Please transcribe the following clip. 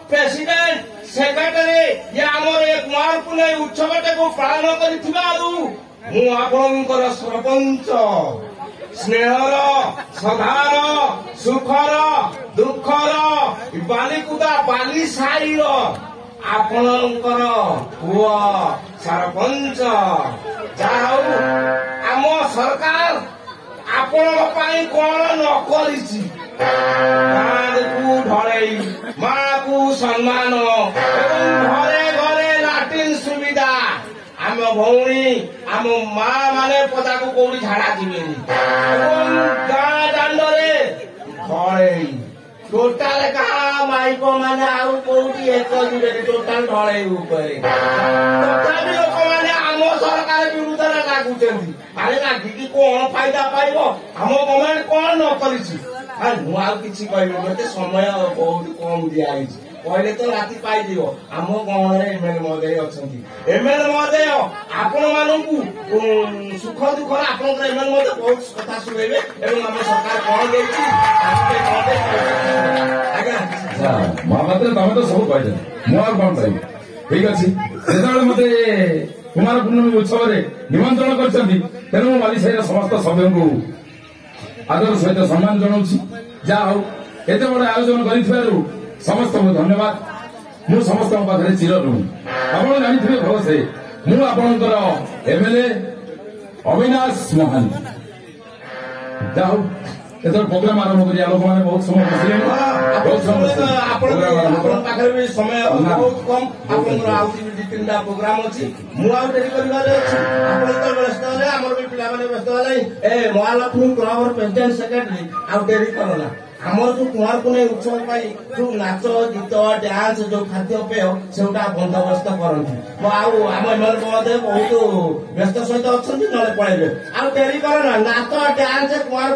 president secretary ये आमर ए कुमार पुणे उत्सवटाକୁ ପାଳନ କରିଥିବାରୁ ମୁଁ ଆପଣଙ୍କର ସରପଞ୍ଚ स्नेहर सदार सुखर दुखर बालिकुदा बाली साईर आपणकर पुओ सरपंच जहा आम सरकार आपण कौन न करिछि गाँ को ढलई माँ को सम्मान घरे घरे लाट्रिन सुविधा आम भौणी आम माँ माने पदा को कौड़ी झाड़ा जीवेनी गाँ दांडे ढलई टोटाल कहा माइक माने आउ कौड़ी एक टोटाल ढलई तथापि लोक मैंने आम सरकार विरुद्ध लागुचंती अरे लागिकी कौन फायदा पाइब आम गवर्नमेंट कौन न करिछि मुझे मत समय बहुत कम दिखाई कहले तो राति पाइब आम गाँव एमएलए महोदय अच्छा एमएलए महोदय आपण मानू सुख दुख आपंकर एमएलए महोदय बहुत कथा शुणेबे आम सरकार कौन महापात्र तमें तो सब कहीदे मुझे कौन कह ठीक अच्छे जो मत कुमार पूर्णमी उत्सव निमंत्रण कर बाली साई समस्त सभ्य को आदर सहित सम्मान जनाऊँगी जहा हूँ एत बड़ आयोजन कर समस्त को धन्यवाद मु समस्त पाखे चिर ऋणी आप जानी भलसे मुझे एमएलए अविनाश महांती जहा हूँ एथर प्रोग्राम आरंभ कर लोक मैंने बहुत समय बसले समय बहुत कम आप तीन प्रोग्राम अच्छी मुझे व्यस्त है आम भी पिला व्यस्त है महालक्ष्मी क्लब प्रेसिडेंट सेक्रेटरी आउ डेरी करना आमर जो कुमार पुणे उत्सव जो नाच गीत डांस जो खाद्यपेय से बंदोबस्त करती आम एमएलए महोदय बहुत व्यस्त सहित अच्छा ना पड़े आउ डेरी करना नाच डांस कुमार